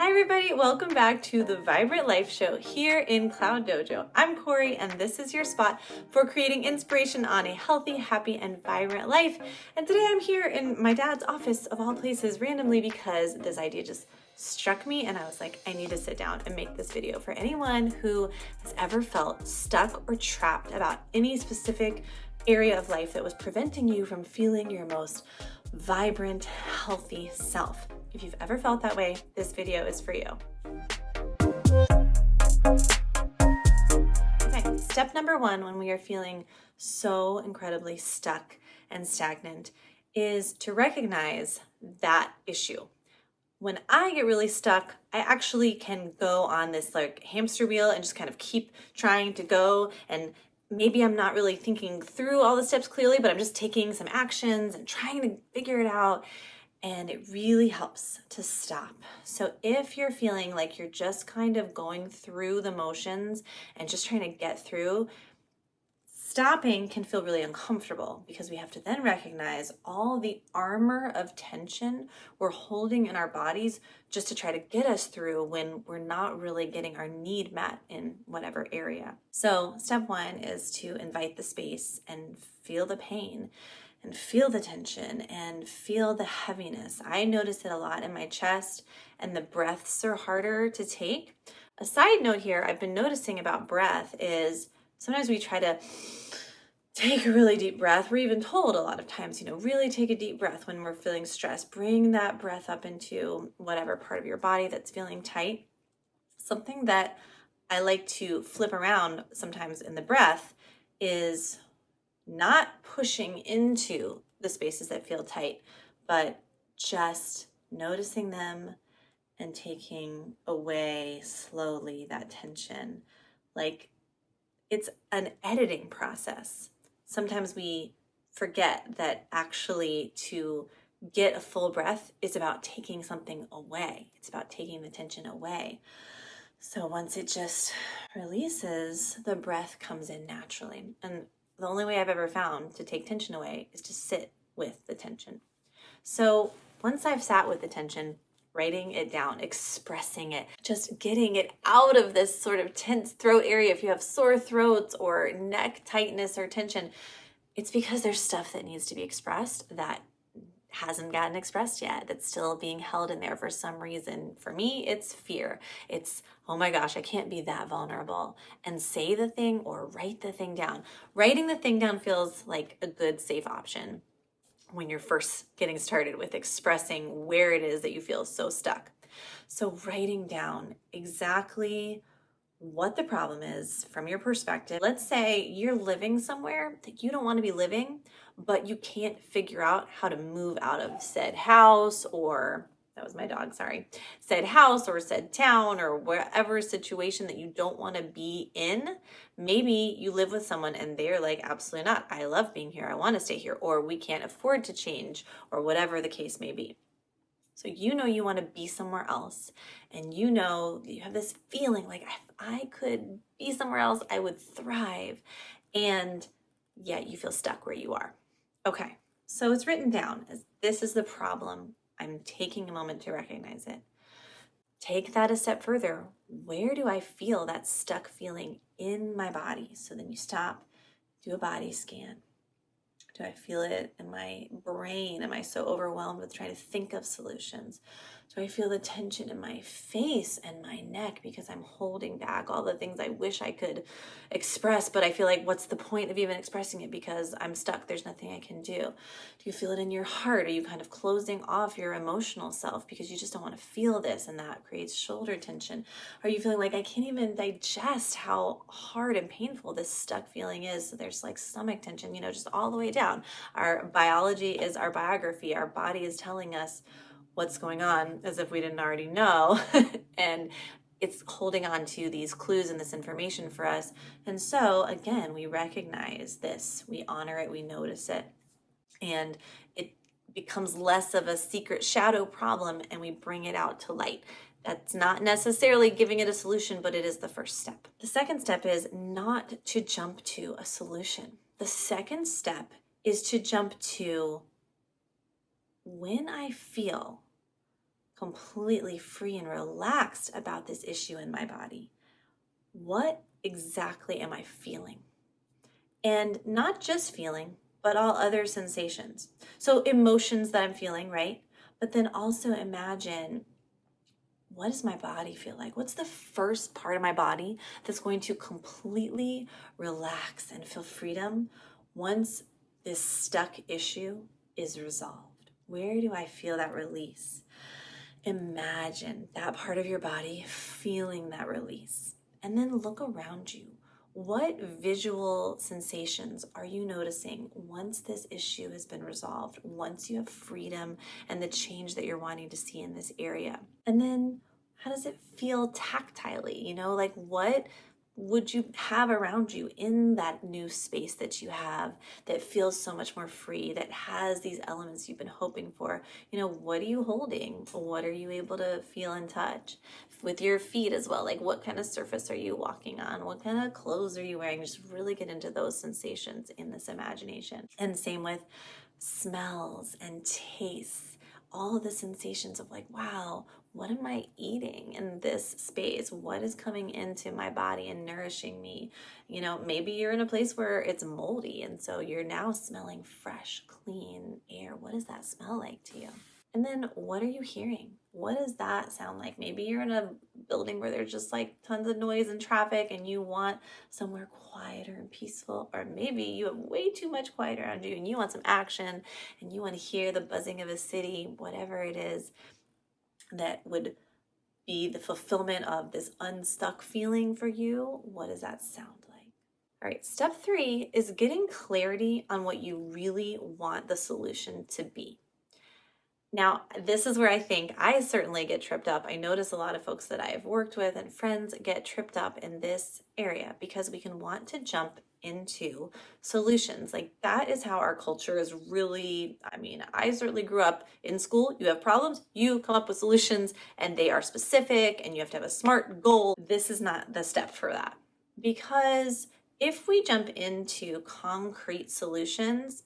Hi everybody, welcome back to the Vibrant Life Show here in Cloud Dojo. I'm Corey and this is your spot for creating inspiration on a healthy, happy, and vibrant life. And today I'm here in my dad's office of all places randomly because this idea just struck me and I was like, I need to sit down and make this video for anyone who has ever felt stuck or trapped about any specific area of life that was preventing you from feeling your most vibrant, healthy self. If you've ever felt that way, this video is for you. Okay, step number one when we are feeling so incredibly stuck and stagnant is to recognize that issue. When I get really stuck, I actually can go on this like hamster wheel and just kind of keep trying to go, and maybe I'm not really thinking through all the steps clearly, but I'm just taking some actions and trying to figure it out. And it really helps to stop. So if you're feeling like you're just kind of going through the motions and just trying to get through, stopping can feel really uncomfortable because we have to then recognize all the armor of tension we're holding in our bodies just to try to get us through when we're not really getting our need met in whatever area. So step one is to invite the space and feel the pain and feel the tension and feel the heaviness. I notice it a lot in my chest, and the breaths are harder to take. A side note here I've been noticing about breath is sometimes we try to take a really deep breath. We're even told a lot of times, really take a deep breath when we're feeling stressed. Bring that breath up into whatever part of your body that's feeling tight. Something that I like to flip around sometimes in the breath is not pushing into the spaces that feel tight, but just noticing them and taking away slowly that tension. Like it's an editing process. Sometimes we forget that actually to get a full breath is about taking something away. It's about taking the tension away. So once it just releases, the breath comes in naturally. And the only way I've ever found to take tension away is to sit with the tension. So once I've sat with the tension, writing it down, expressing it, just getting it out of this sort of tense throat area. If you have sore throats or neck tightness or tension, it's because there's stuff that needs to be expressed that hasn't gotten expressed yet, that's still being held in there for some reason. For me, it's fear. It's, oh my gosh, I can't be that vulnerable and say the thing or write the thing down. Writing the thing down feels like a good, safe option when you're first getting started with expressing where it is that you feel so stuck. So writing down exactly what the problem is from your perspective. Let's say you're living somewhere that you don't want to be living, but you can't figure out how to move out of said house, or that was my dog, sorry, said house or said town or wherever situation that you don't want to be in. Maybe you live with someone and they're like, absolutely not. I love being here. I want to stay here, or we can't afford to change, or whatever the case may be. So you want to be somewhere else, and you have this feeling like if I could be somewhere else, I would thrive, and yet you feel stuck where you are. Okay, so it's written down as this is the problem. I'm taking a moment to recognize it. Take that a step further. Where do I feel that stuck feeling in my body? So then you stop, do a body scan. Do I feel it in my brain? Am I so overwhelmed with trying to think of solutions? Do I feel the tension in my face and my neck because I'm holding back all the things I wish I could express, but I feel like what's the point of even expressing it because I'm stuck, there's nothing I can do? Do you feel it in your heart? Are you kind of closing off your emotional self because you just don't want to feel this and that creates shoulder tension? Are you feeling like I can't even digest how hard and painful this stuck feeling is? So there's like stomach tension, just all the way down. Our biology is our biography. Our body is telling us what's going on as if we didn't already know. And it's holding on to these clues and this information for us. And so again, we recognize this, we honor it, we notice it, and it becomes less of a secret shadow problem and we bring it out to light. That's not necessarily giving it a solution, but it is the first step. The second step is not to jump to a solution. The second step is to jump to when I feel completely free and relaxed about this issue in my body, what exactly am I feeling? And not just feeling, but all other sensations. So emotions that I'm feeling, right? But then also imagine, what does my body feel like? What's the first part of my body that's going to completely relax and feel freedom once this stuck issue is resolved? Where do I feel that release? Imagine that part of your body feeling that release. And then look around you. What visual sensations are you noticing once this issue has been resolved, once you have freedom and the change that you're wanting to see in this area? And then how does it feel tactilely? Like what would you have around you in that new space that you have that feels so much more free, that has these elements you've been hoping for? What are you holding? What are you able to feel and touch? With your feet as well, like what kind of surface are you walking on? What kind of clothes are you wearing? Just really get into those sensations in this imagination. And same with smells and tastes, all of the sensations of like, wow, what am I eating in this space? What is coming into my body and nourishing me? Maybe you're in a place where it's moldy, and so you're now smelling fresh, clean air. What does that smell like to you? And then what are you hearing? What does that sound like? Maybe you're in a building where there's just like tons of noise and traffic and you want somewhere quieter and peaceful, or maybe you have way too much quiet around you and you want some action and you want to hear the buzzing of a city. Whatever it is that would be the fulfillment of this unstuck feeling for you, what does that sound like? All right, step 3 is getting clarity on what you really want the solution to be. Now, this is where I think I certainly get tripped up. I notice a lot of folks that I have worked with and friends get tripped up in this area because we can want to jump into solutions. Like that is how our culture is really, I certainly grew up in school. You have problems, you come up with solutions, and they are specific and you have to have a SMART goal. This is not the step for that. Because if we jump into concrete solutions,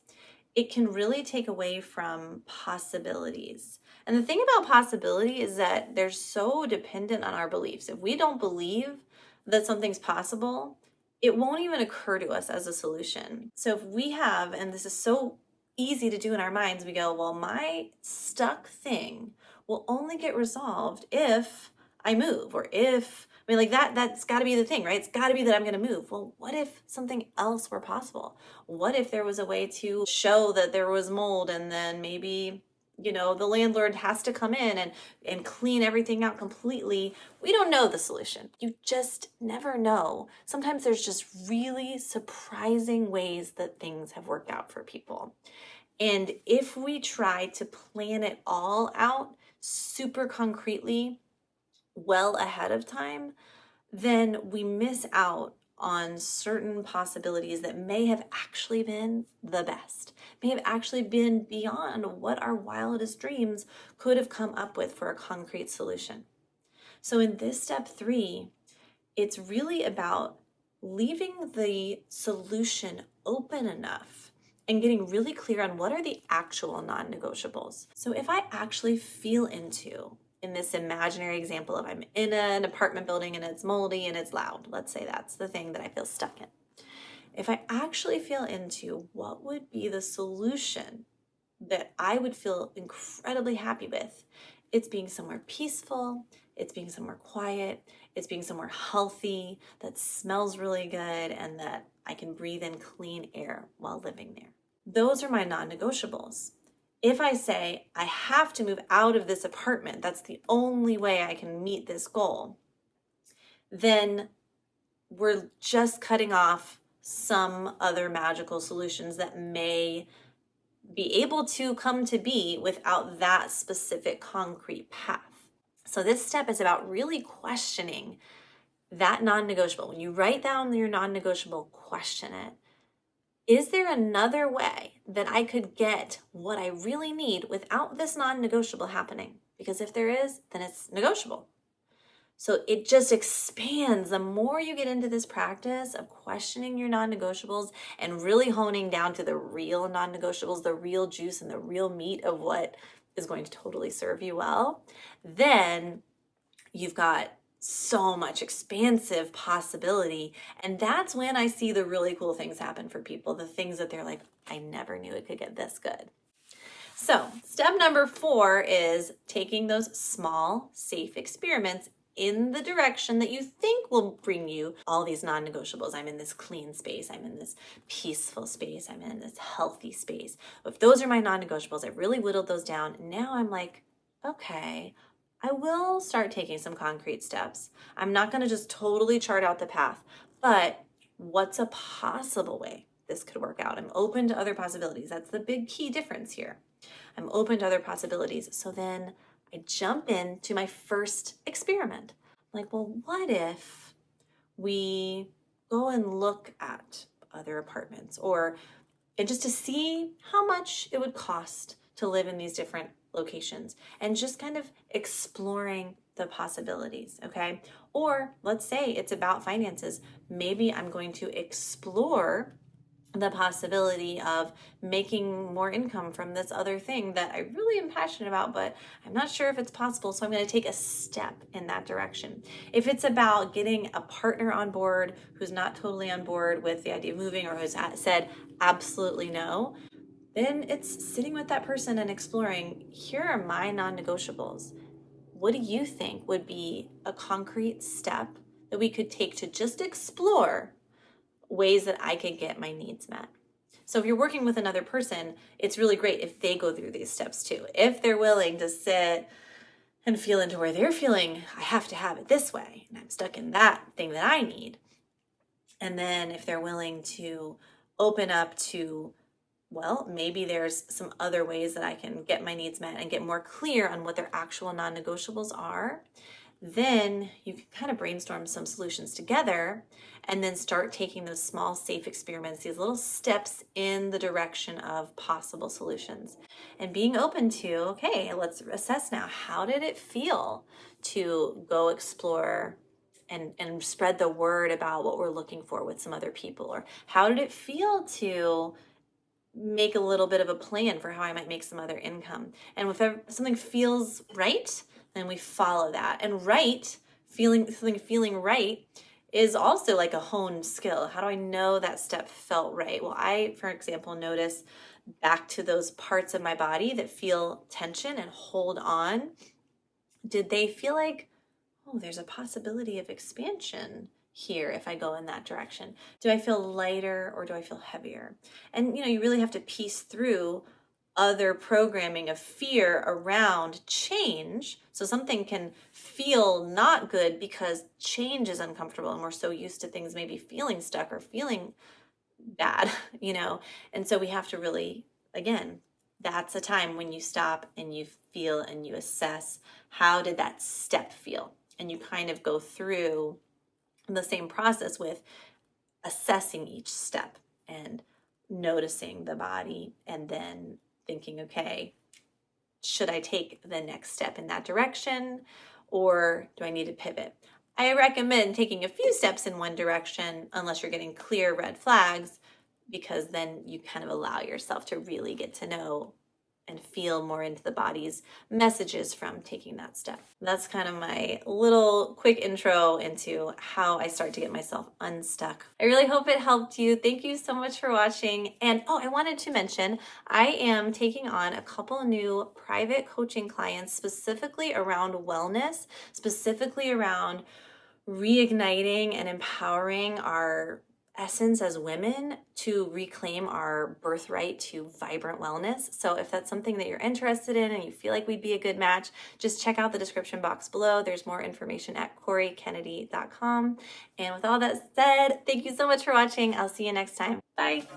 it can really take away from possibilities. And the thing about possibility is that they're so dependent on our beliefs. If we don't believe that something's possible, it won't even occur to us as a solution. So if we have, and this is so easy to do in our minds, we go, well, my stuck thing will only get resolved if I move, or if, that's got to be the thing, right? It's got to be that I'm going to move. Well, what if something else were possible? What if there was a way to show that there was mold, and then maybe, the landlord has to come in and clean everything out completely? We don't know the solution. You just never know. Sometimes there's just really surprising ways that things have worked out for people. And if we try to plan it all out super concretely, well ahead of time, then we miss out on certain possibilities that may have actually been the best, may have actually been beyond what our wildest dreams could have come up with for a concrete solution. So in this step 3, it's really about leaving the solution open enough and getting really clear on what are the actual non-negotiables. So if I actually feel into, in this imaginary example of I'm in an apartment building and it's moldy and it's loud, let's say that's the thing that I feel stuck in. If I actually feel into what would be the solution that I would feel incredibly happy with, it's being somewhere peaceful, it's being somewhere quiet, it's being somewhere healthy, that smells really good, and that I can breathe in clean air while living there. Those are my non-negotiables. If I say I have to move out of this apartment, that's the only way I can meet this goal, then we're just cutting off some other magical solutions that may be able to come to be without that specific concrete path. So this step is about really questioning that non-negotiable. When you write down your non-negotiable, question it. Is there another way that I could get what I really need without this non-negotiable happening? Because if there is, then it's negotiable. So it just expands. The more you get into this practice of questioning your non-negotiables and really honing down to the real non-negotiables, the real juice and the real meat of what is going to totally serve you well, then you've got so much expansive possibility. And that's when I see the really cool things happen for people, the things that they're like, I never knew it could get this good. So step number 4 is taking those small, safe experiments in the direction that you think will bring you all these non-negotiables. I'm in this clean space. I'm in this peaceful space. I'm in this healthy space. If those are my non-negotiables, I've really whittled those down. Now I'm like, okay, I will start taking some concrete steps. I'm not going to just totally chart out the path, but what's a possible way this could work out? I'm open to other possibilities. That's the big key difference here. I'm open to other possibilities. So then I jump into my first experiment. Like, well, what if we go and look at other apartments, or and just to see how much it would cost to live in these different locations, and just kind of exploring the possibilities, okay? Or let's say it's about finances. Maybe I'm going to explore the possibility of making more income from this other thing that I really am passionate about, but I'm not sure if it's possible. So I'm going to take a step in that direction. If it's about getting a partner on board who's not totally on board with the idea of moving, or who's said absolutely no, then it's sitting with that person and exploring, here are my non-negotiables. What do you think would be a concrete step that we could take to just explore ways that I could get my needs met? So if you're working with another person, it's really great if they go through these steps too. If they're willing to sit and feel into where they're feeling, I have to have it this way, and I'm stuck in that thing that I need. And then if they're willing to open up to, well, maybe there's some other ways that I can get my needs met and get more clear on what their actual non-negotiables are, then you can kind of brainstorm some solutions together and then start taking those small, safe experiments, these little steps in the direction of possible solutions, and being open to, okay, let's assess now, how did it feel to go explore and spread the word about what we're looking for with some other people? Or how did it feel to make a little bit of a plan for how I might make some other income? And if something feels right, then we follow that. And feeling right is also like a honed skill. How do I know that step felt right? Well, I, for example, notice back to those parts of my body that feel tension and hold on. Did they feel like, oh, there's a possibility of expansion here if I go in that direction? Do I feel lighter or do I feel heavier? And you really have to piece through other programming of fear around change. So something can feel not good because change is uncomfortable, and we're so used to things maybe feeling stuck or feeling bad, And so we have to really, again, that's a time when you stop and you feel and you assess, how did that step feel? And you kind of go through the same process with assessing each step and noticing the body, and then thinking, okay, should I take the next step in that direction, or do I need to pivot? I recommend taking a few steps in one direction unless you're getting clear red flags, because then you kind of allow yourself to really get to know and feel more into the body's messages from taking that step. That's kind of my little quick intro into how I start to get myself unstuck. I really hope it helped you. Thank you so much for watching. And I wanted to mention, I am taking on a couple new private coaching clients specifically around wellness, specifically around reigniting and empowering our essence as women to reclaim our birthright to vibrant wellness. So if that's something that you're interested in and you feel like we'd be a good match, just check out the description box below. There's more information at CoreyKennedy.com. And with all that said, thank you so much for watching. I'll see you next time. Bye.